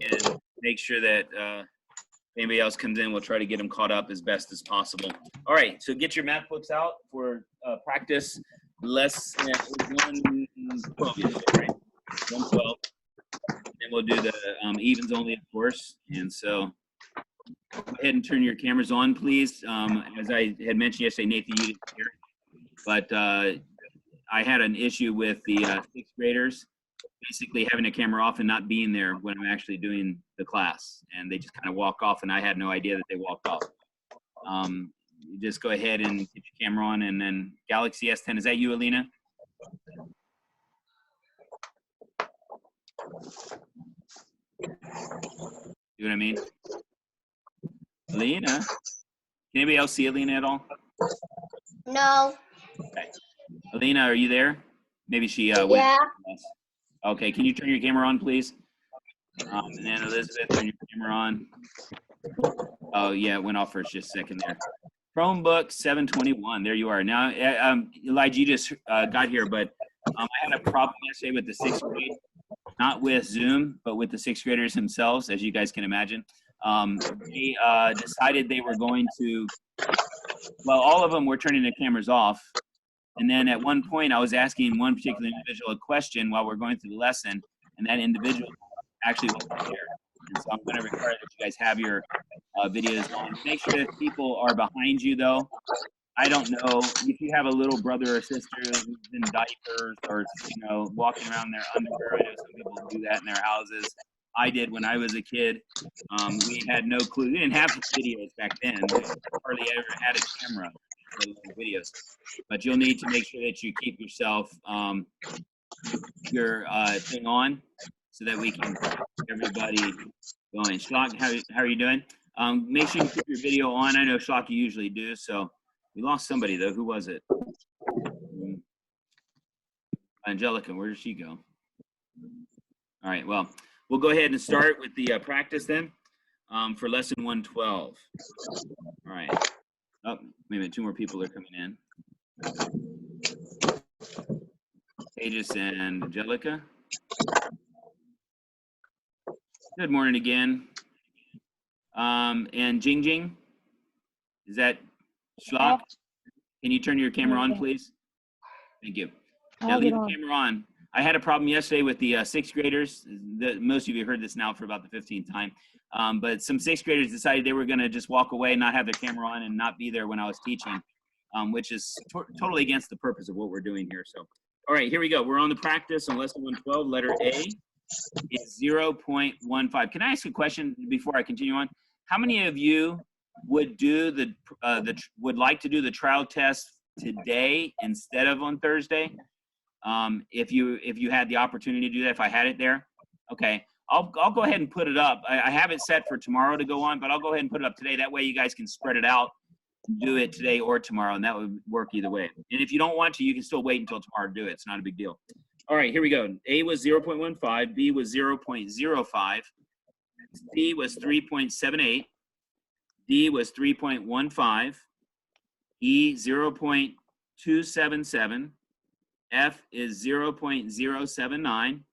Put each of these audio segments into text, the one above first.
and make sure that anybody else comes in, we'll try to get them caught up as best as possible. All right, so get your math books out for practice. Lesson 112, right? 112. And we'll do the evens only, of course. And so go ahead and turn your cameras on, please. As I had mentioned yesterday, Nathan, you didn't hear, but I had an issue with the sixth graders basically having a camera off and not being there when I'm actually doing the class. And they just kind of walk off, and I had no idea that they walked off. You just go ahead and get your camera on, and then Galaxy S10. Is that you, Alina? See what I mean? Alina? Can anybody else see Alina at all? No. Okay. Alina, are you there? Maybe she went. Yeah. Okay, can you turn your camera on, please? And then Elizabeth, turn your camera on. Oh, yeah, it went off for just a second there. Chromebook 721, there you are. Now, Elijah, you just got here, but I had a problem yesterday with the sixth grade, not with Zoom, but with the sixth graders themselves, as you guys can imagine. They decided they were going to, well, all of them were turning their cameras off. And then at one point, I was asking one particular individual a question while we're going through the lesson, and that individual actually wasn't there. And so I'm going to require that you guys have your videos on. Make sure that people are behind you, though. I don't know if you have a little brother or sister who's in diapers or, you know, walking around in their underwear. I know some people do that in their houses. I did when I was a kid. We had no clue. We didn't have videos back then. We hardly ever had a camera for videos. But you'll need to make sure that you keep yourself your thing on so that we can keep everybody going. Schlock, how are you doing? Make sure you keep your video on. I know Schlock, you usually do. So we lost somebody though. Who was it? Angelica, where did she go? All right, well, we'll go ahead and start with the practice then for lesson 112. All right. Oh, wait a minute, 2 more people are coming in. Aegis and Angelica. Good morning again. And Jing Jing, is that Schlock? Can you turn your camera on, please? Thank you. Now leave the camera on. I had a problem yesterday with the sixth graders. Most of you heard this now for about the 15th time. But some sixth graders decided they were going to just walk away, not have their camera on, and not be there when I was teaching, which is totally against the purpose of what we're doing here. So, all right, here we go. We're on the practice on lesson 112. Letter A is 0.15. Can I ask a question before I continue on? How many of you would do would like to do the trial test today instead of on Thursday? If you had the opportunity to do that, if I had it there, okay, I'll go ahead and put it up. I have it set for tomorrow to go on, but I'll go ahead and put it up today. That way you guys can spread it out and do it today or tomorrow, and that would work either way. And if you don't want to, you can still wait until tomorrow to do it. It's not a big deal. All right, here we go. A was 0.15, B was 0.05, C was 3.78, D was 3.15, E 0.277, F is 0.079,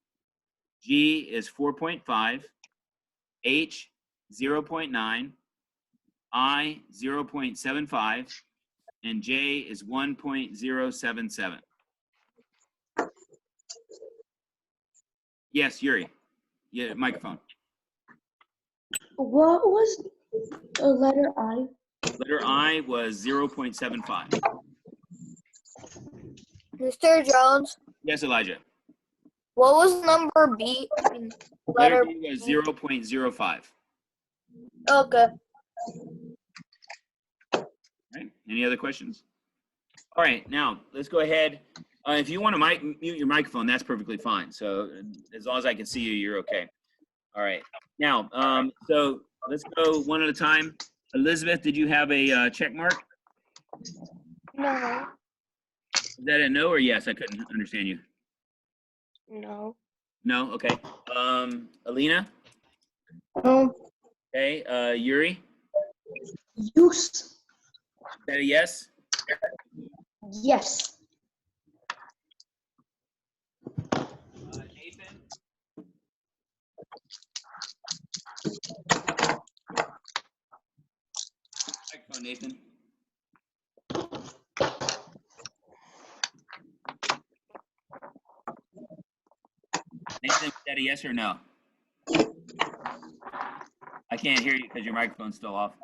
G is 4.5, H 0.9, I 0.75, and J is 1.077. Yes, Yuri. Yeah, microphone. What was the letter I? Letter I was 0.75. Mr. Jones, Yes, Elijah. what was number B? Letter B was 0.05. Okay. All right. Any other questions? All right. Now let's go ahead. If you want to mute your microphone, that's perfectly fine. So as long as I can see you, you're okay. All right. Now, so let's go one at a time. Elizabeth, did you have a check mark? No. Is that a no or yes? I couldn't understand you. No. No. Okay. Alina. No. Okay. Yuri. Use. Is that a yes? Yes. Nathan. Microphone, Nathan. Nathan, is that a yes or no? I can't hear you because your microphone's still off.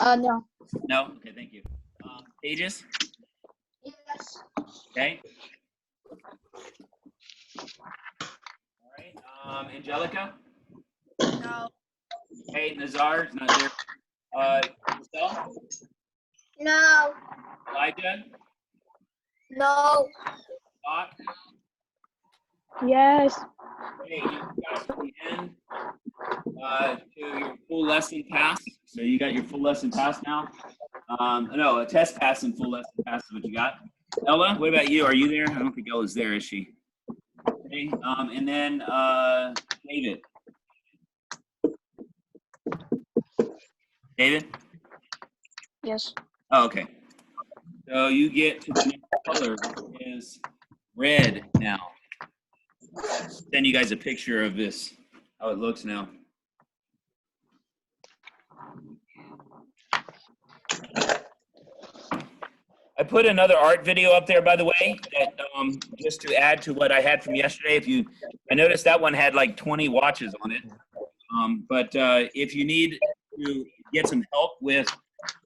No. No? Okay, thank you. Pages? Yes. Okay. All right. Angelica? No. Okay, Nazar's not there. Michelle? No. Elijah? No. Doc? Yes. Okay, you got to the end to your full lesson pass. So you got your full lesson pass now. No, a test pass and full lesson pass is what you got. Ella, what about you? Are you there? I don't think Ella's there, is she? Okay, and then David. David? Yes. Oh, okay. So you get to the next color, which is red now. Send you guys a picture of this, how it looks now. I put another art video up there, by the way, that just to add to what I had from yesterday. I noticed that one had like 20 watches on it. But if you need to get some help with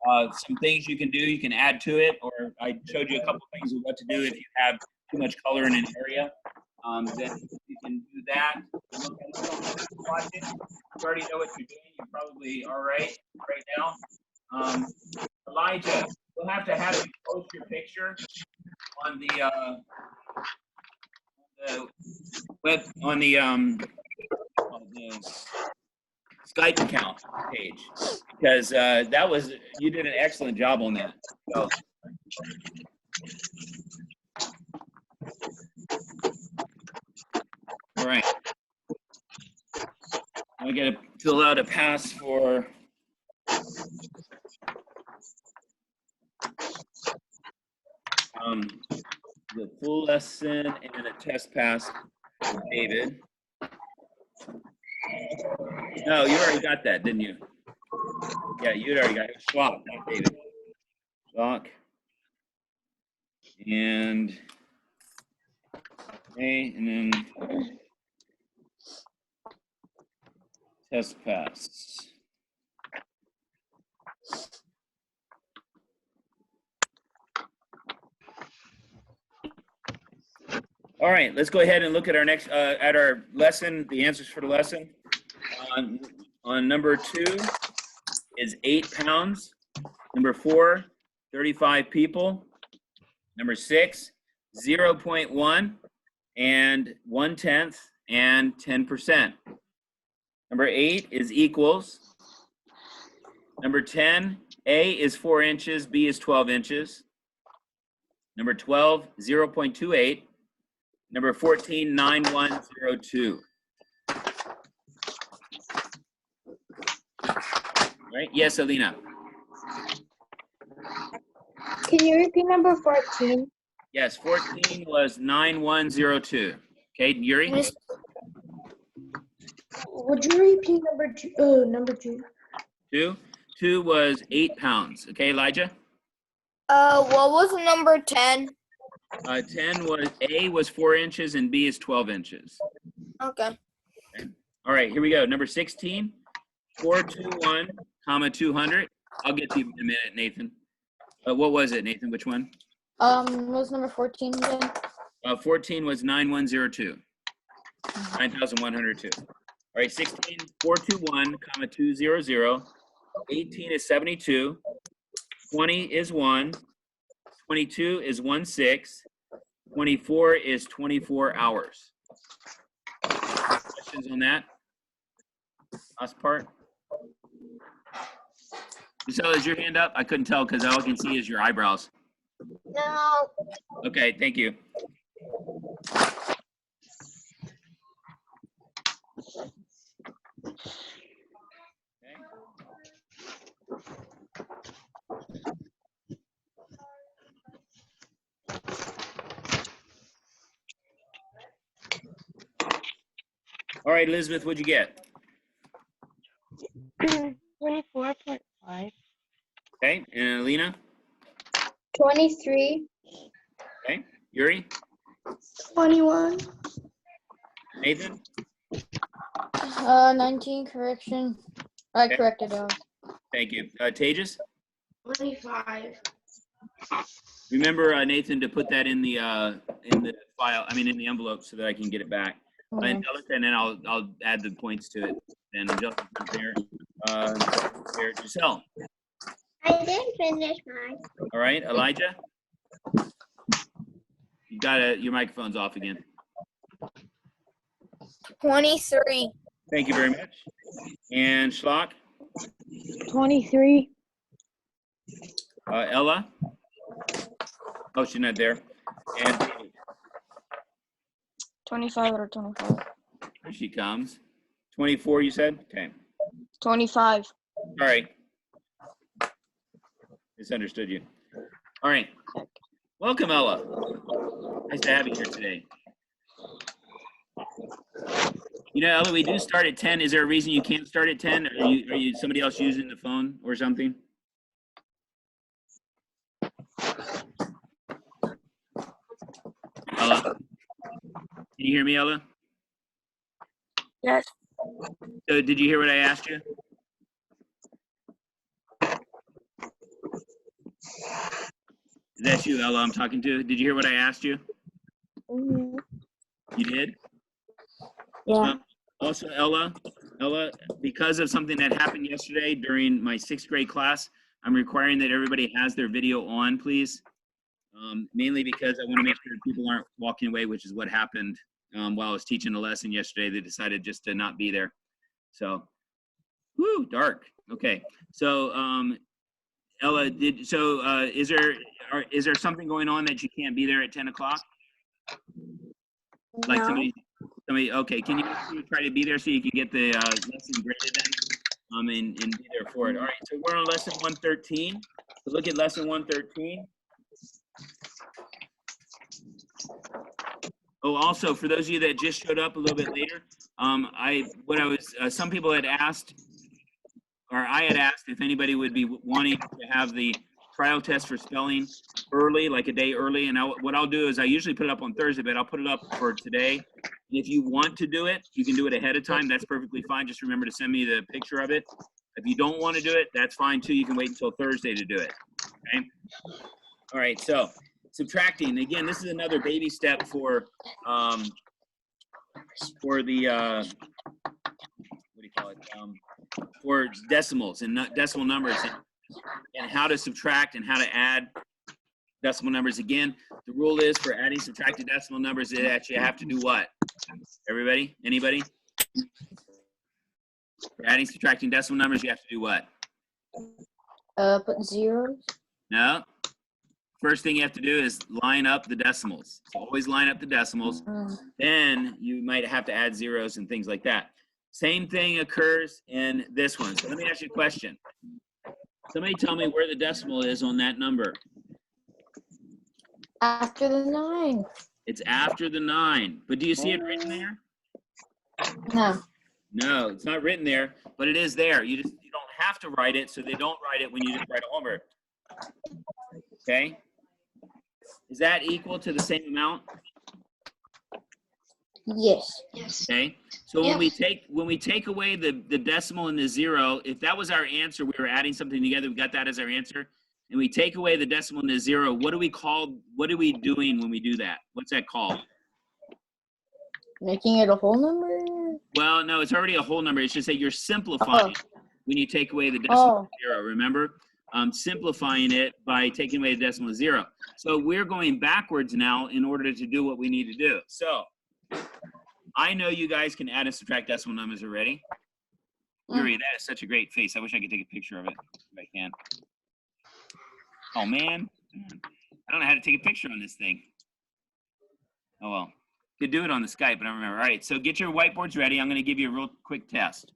some things you can do, you can add to it. Or I showed you a couple things of what to do if you have too much color in an area. Then you can do that. Look at it, watch it. You already know what you're doing. You're probably all right now. Elijah, we'll have to have you post your picture on the web on the Skype account page, because you did an excellent job on that. So. All right. I got to fill out a pass for the full lesson and a test pass for David. No, you already got that, didn't you? Yeah, you already got it. Schlock, not David. Schlock. And okay, and then test pass. All right, let's go ahead and look at our next at our lesson. The answers for the lesson on number 2 is 8 pounds. Number 4, 35 people. Number 6, 0.1 and 1/10 and 10%. Number 8 is equals. Number 10, A is 4 inches, B is 12 inches. Number 12, 0.28. Number 14, 9102. Right? Yes, Alina. Can you repeat number 14? Yes, 14 was 9102. Okay, Yuri? Would you repeat number 2? Number 2. 2 was 8 pounds. Okay, Elijah? What was number 10? 10 was A was 4 inches and B is 12 inches. Okay. All right, here we go. Number 16, 421, comma 200. I'll get to you in a minute, Nathan. What was it, Nathan? Which one? What was number 14 again? 14 was 9102. 9102. All right, 16, 421, comma 200. 18 is 72. 20 is 1. 22 is 16. 24 is 24 hours. Questions on that? Last part? Michelle, is your hand up? I couldn't tell because all I can see is your eyebrows. No. Okay, thank you. All right, Elizabeth, what'd you get? 24.5. Okay, and Alina? 23. Okay, Yuri? 21. Nathan? 19, correction. I Okay. corrected it. Thank you. Tejas? 25. Remember, Nathan, to put that in the file, I mean, in the envelope so that I can get it back. Okay. And then I'll add the points to it. And Justin's not there. There, Giselle. I didn't finish mine. All right, Elijah? You got your microphone's off again. 23. Thank you very much. And Schlock? 23. Ella? Oh, she's not there. And David. 25 or 25. Here she comes. 24, you said? Okay. 25. All right. Misunderstood you. All right. Welcome, Ella. Nice to have you here today. You know, Ella, we do start at 10. Is there a reason you can't start at 10? Are you somebody else using the phone or something? Ella? Can you hear me, Ella? Yes. So did you hear what I asked you? That's you, Ella, I'm talking to. Did you hear what I asked you? Mm-hmm. You did? Yeah. Also, Ella, because of something that happened yesterday during my 6th grade class, I'm requiring that everybody has their video on, please. Mainly because I want to make sure people aren't walking away, which is what happened while I was teaching a lesson yesterday. They decided just to not be there. So, whoo, dark. Okay. So, Ella, is there something going on that you can't be there at 10 o'clock? Like somebody, okay, can you try to be there so you can get the lesson graded then? And be there for it. All right, so we're on lesson 113. So look at lesson 113. Oh, also, for those of you that just showed up a little bit later, some people had asked, or I had asked if anybody would be wanting to have the trial test for spelling early, like a day early. And what I'll do is I usually put it up on Thursday, but I'll put it up for today. And if you want to do it, you can do it ahead of time. That's perfectly fine. Just remember to send me the picture of it. If you don't want to do it, that's fine too. You can wait until Thursday to do it. Okay. All right. So subtracting. Again, this is another baby step for the what do you call it? For decimals and decimal numbers and how to subtract and how to add decimal numbers. Again, the rule is for adding subtracting decimal numbers that you have to do what? Everybody? Anybody? For adding subtracting decimal numbers, you have to do what? Put zeros. No. First thing you have to do is line up the decimals. So always line up the decimals. Then you might have to add zeros and things like that. Same thing occurs in this one. So let me ask you a question. Somebody tell me where the decimal is on that number. After the 9. It's after the 9. But do you see it written there? No. No, it's not written there, but it is there. You don't have to write it, so they don't write it when you just write a homework. Okay? Is that equal to the same amount? Yes. Okay. So when we take away the decimal and the 0, if that was our answer, we were adding something together, we got that as our answer, and we take away the decimal and the 0, what are we doing when we do that? What's that called? Making it a whole number? Well, no, it's already a whole number. It's just that you're simplifying when you take away the decimal and 0, remember? Simplifying it by taking away the decimal and 0. So we're going backwards now in order to do what we need to do. So I know you guys can add and subtract decimal numbers already. Yuri, that is such a great face. I wish I could take a picture of it if I can. Oh, man. I don't know how to take a picture on this thing. Oh, well. Could do it on the Skype, but I don't remember. All right, so get your whiteboards ready. I'm going to give you a real quick test.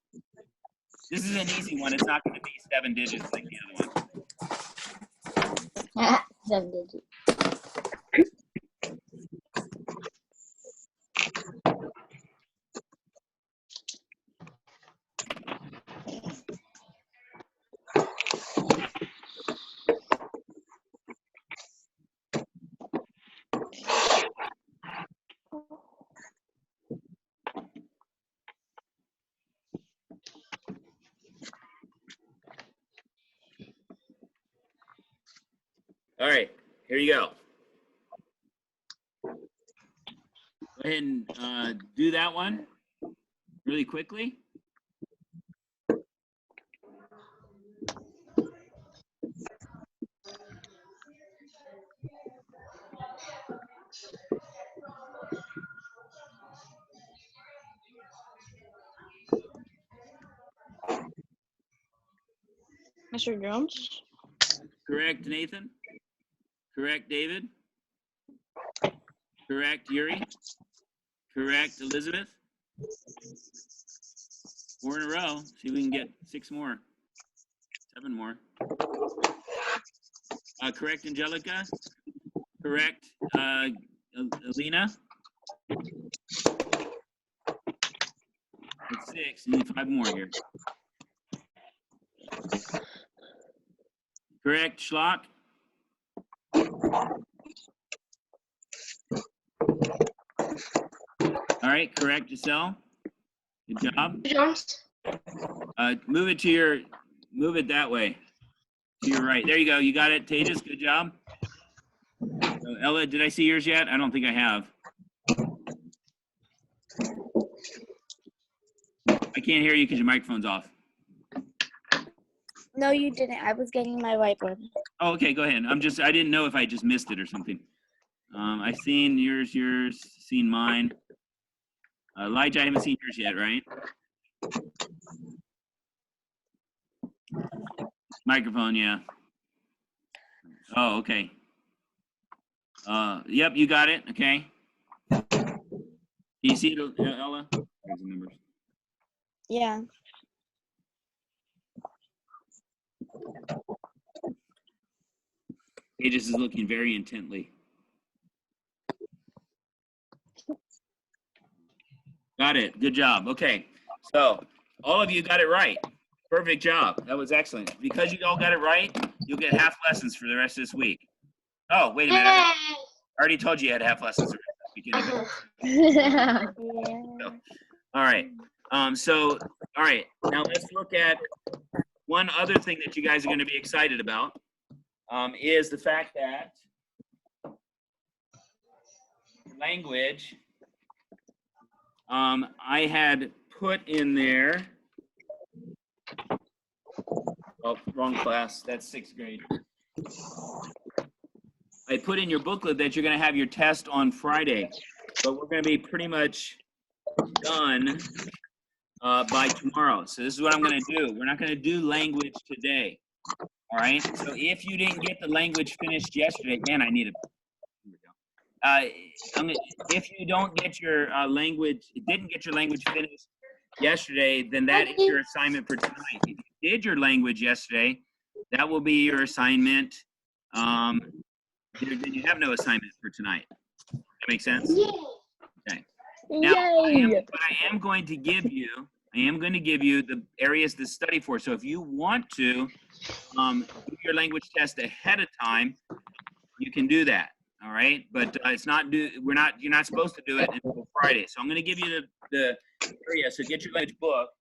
This is an easy one. It's not going to be 7 digits like the other one. 7 digits. All right, here you go. Go ahead and do that one really quickly. Mr. Jones? Correct, Nathan? Correct, David? Correct, Yuri? Correct, Elizabeth? 4 in a row. See if we can get 6 more. 7 more. Correct, Angelica? Correct, Alina? That's 6. You need 5 more here. Correct, Schlock? All right, correct, Giselle. Good job. Jones. Move it that way. To your right. There you go. You got it, Tejas. Good job. Ella, did I see yours yet? I don't think I have. I can't hear you because your microphone's off. No, you didn't. I was getting my whiteboard. Oh, okay, go ahead. I didn't know if I just missed it or something. I've seen yours, seen mine. Elijah, I haven't seen yours yet, right? Microphone, yeah. Oh, okay. Yep, you got it, okay. Can you see it, Ella? There's the numbers. Yeah. Tejas is looking very intently. Got it. Good job. Okay. So all of you got it right. Perfect job. That was excellent. Because you all got it right, you'll get half lessons for the rest of this week. Oh, wait a minute. I already told you you had half lessons for the rest of this week. Yeah. All right. All right. Now let's look at one other thing that you guys are going to be excited about is the fact that language, I had put in there, oh, wrong class, that's 6th grade. I put in your booklet that you're going to have your test on Friday, but we're going to be pretty much done by tomorrow. So this is what I'm going to do. We're not going to do language today. All right. So if you didn't get the language finished yesterday, man, I need a. If you don't get your didn't get your language finished yesterday, then that is your assignment for tonight. If you did your language yesterday, that will be your assignment. Then you have no assignment for tonight. That makes sense? Okay. Now, I am going to give you the areas to study for. So if you want to do your language test ahead of time, you can do that. All right, but it's not due. You're not supposed to do it until Friday. So I'm going to give you the area. So get your language book.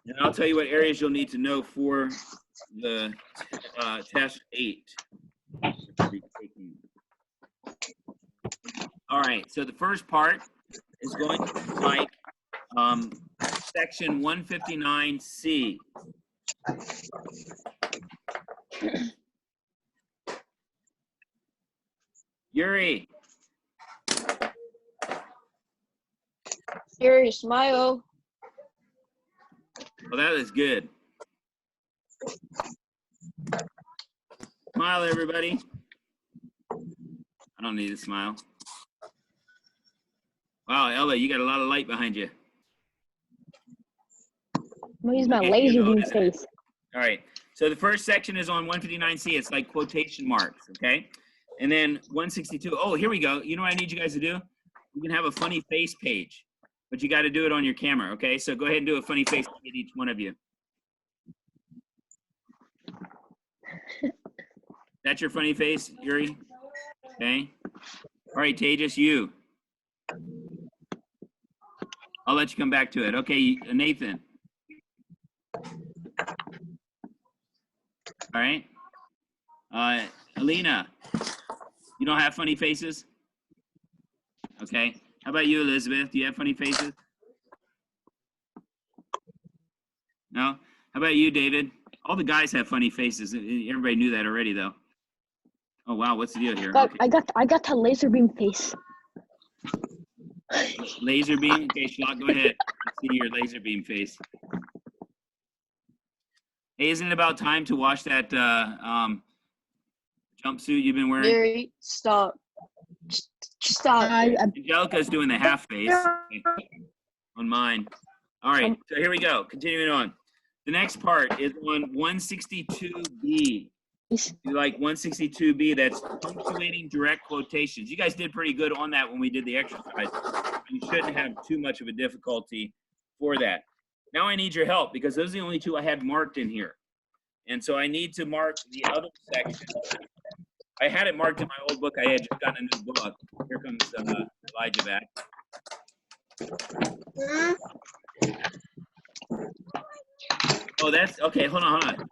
And I'll tell you what areas you'll need to know for the test 8. All right, so the first part is going to be like section 159C. Yuri. Yuri, smile. Well, that is good. Smile, everybody. I don't need a smile. Wow, Ella, you got a lot of light behind you. I'm gonna use my Okay, laser you go. beam face. All right. So the first section is on 159C. It's like quotation marks, okay? And then 162. Oh, here we go. You know what I need you guys to do? You can have a funny face page, but you got to do it on your camera, okay? So go ahead and do a funny face at each one of you. That's your funny face, Yuri? Okay. All right, Tejas, you. I'll let you come back to it. Okay, Nathan. All right. Alina, you don't have funny faces? Okay. How about you, Elizabeth? Do you have funny faces? No? How about you, David? All the guys have funny faces. Everybody knew that already, though. Oh, wow. What's the deal here? Okay. I got the laser beam face. Laser beam? Okay, Schlock, go ahead. Let's see your laser beam face. Hey, isn't it about time to wash that jumpsuit you've been wearing? Gary, stop. Stop. Angelica's doing the half face on mine. All right, so here we go. Continuing on. The next part is on 162B. You like 162B, that's punctuating direct quotations. You guys did pretty good on that when we did the exercise. You shouldn't have too much of a difficulty for that. Now I need your help because those are the only two I had marked in here. And so I need to mark the other section. I had it marked in my old book. I had just gotten a new book. Here comes Elijah back. Oh, that's, okay, hold on.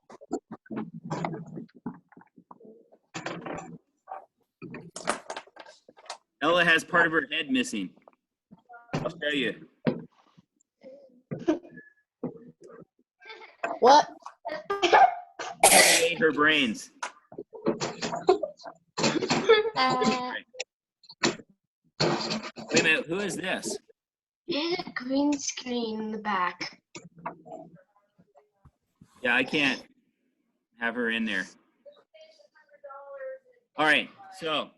Ella has part of her head missing. I'll show you. What? She ate her brains. Wait a minute, who is this? There's a green screen in the back. Yeah, I can't have her in there. All right, so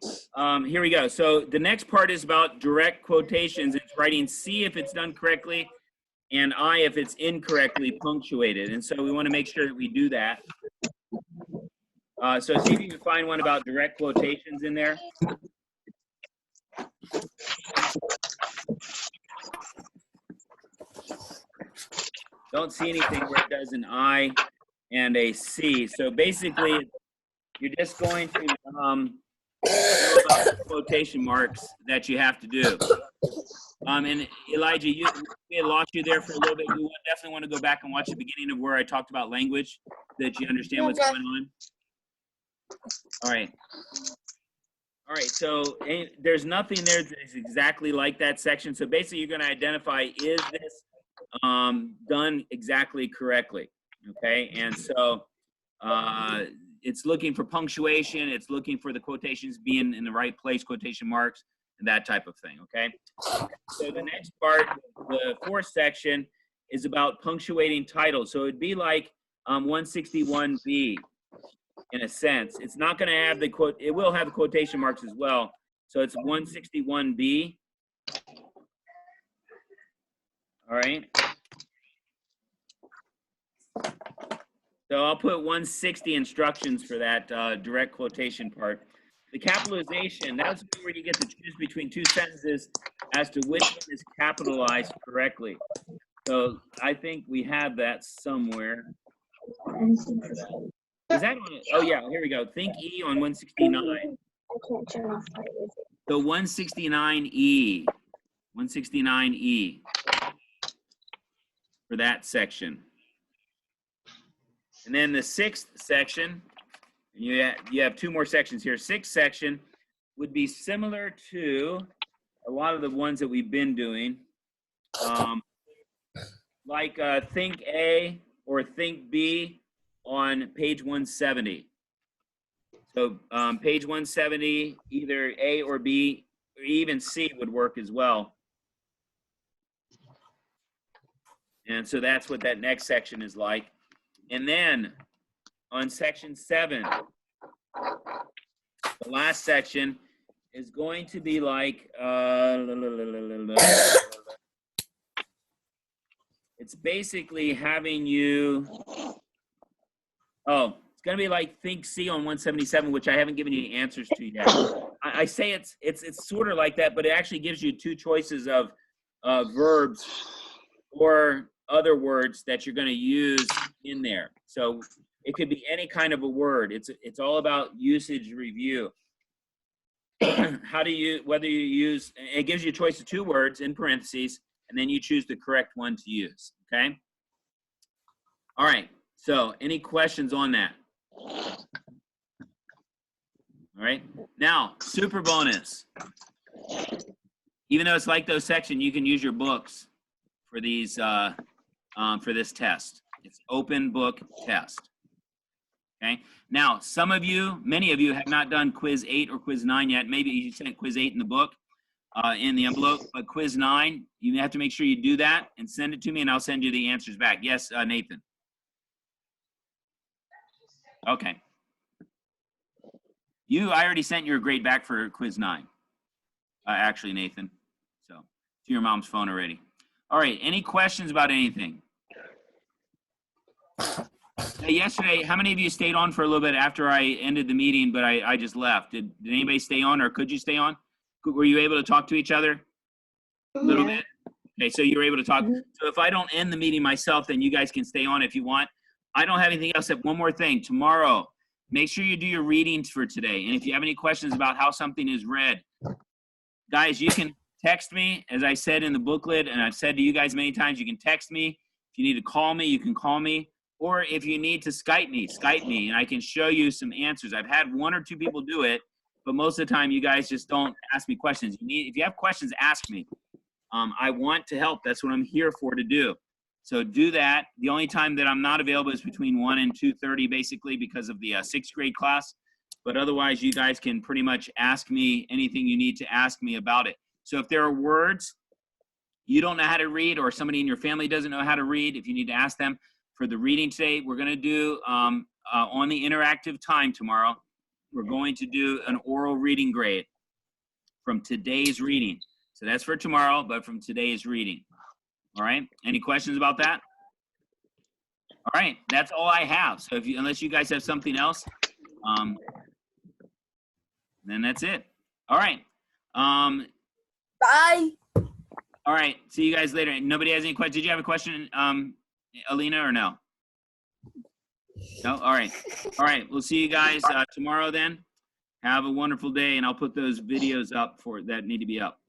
here we go. So the next part is about direct quotations. It's writing C if it's done correctly, and I if it's incorrectly punctuated. And so we want to make sure that we do that. So see if you can find one about direct quotations in there. Don't see anything where it does an I and a C. So basically, you're just going to know about the quotation marks that you have to do. And Elijah, we had lost you there for a little bit. We definitely want to go back and watch the beginning of where I talked about language, so that you understand what's going on. All right. All right, so there's nothing there that is exactly like that section. So basically, you're going to identify, is this done exactly correctly? Okay, and so it's looking for punctuation. It's looking for the quotations being in the right place, quotation marks, and that type of thing, okay? So the next part, the fourth section, is about punctuating titles. So it'd be like 161B. In a sense, it's not going to have the quote. It will have the quotation marks as well. So it's 161B. All right. So I'll put 160 instructions for that direct quotation part. The capitalization, that's where you get to choose between two sentences as to which one is capitalized correctly. So I think we have that somewhere. Is that on it? Oh yeah, here we go. Think E on 169. So 169E. 169E for that section. And then the sixth section, and you have two more sections here. Sixth section would be similar to a lot of the ones that we've been doing. Like think A or think B on page 170. So page 170, either A or B, or even C would work as well. And so that's what that next section is like. And then on section 7, the last section is going to be like, it's basically having you, it's going to be like think C on 177, which I haven't given you the answers to yet. I say it's sort of like that, but it actually gives you two choices of verbs or other words that you're going to use in there. So it could be any kind of a word. It's all about usage review. How do you, whether you use, it gives you a choice of two words in parentheses, and then you choose the correct one to use, okay? All right, so any questions on that? All right, now, super bonus. Even though it's like those sections, you can use your books for these, for this test. It's open book test. Okay. Now, some of you, many of you have not done quiz 8 or quiz 9 yet. Maybe you sent quiz 8 in the book, in the envelope, but quiz 9, you have to make sure you do that and send it to me, and I'll send you the answers back. Yes, Nathan. Okay. I already sent your grade back for quiz 9. Actually, Nathan. So, to your mom's phone already. All right. Any questions about anything? Yesterday, how many of you stayed on for a little bit after I ended the meeting, but I just left? Did anybody stay on, or could you stay on? Were you able to talk to each other a little bit? Okay, so you were able to talk. So if I don't end the meeting myself, then you guys can stay on if you want. I don't have anything else except one more thing. Tomorrow, make sure you do your readings for today. And if you have any questions about how something is read, guys, you can text me, as I said in the booklet, and I've said to you guys many times, you can text me. If you need to call me, you can call me. Or if you need to Skype me, and I can show you some answers. I've had 1 or 2 people do it, but most of the time you guys just don't ask me questions. If you have questions, ask me. I want to help. That's what I'm here for to do. So do that. The only time that I'm not available is between 1 and 2:30, basically, because of the 6th grade class. But otherwise, you guys can pretty much ask me anything you need to ask me about it. So if there are words you don't know how to read, or somebody in your family doesn't know how to read, if you need to ask them, for the reading today, we're going to do, on the interactive time tomorrow, we're going to do an oral reading grade from today's reading. So that's for tomorrow, but from today's reading. All right? Any questions about that? All right, that's all I have. So unless you guys have something else, then that's it. All right. Bye. All right, see you guys later. Nobody has any questions? Did you have a question, Alina, or no? No? All right. All right. We'll see you guys tomorrow then. Have a wonderful day, and I'll put those videos up that need to be up.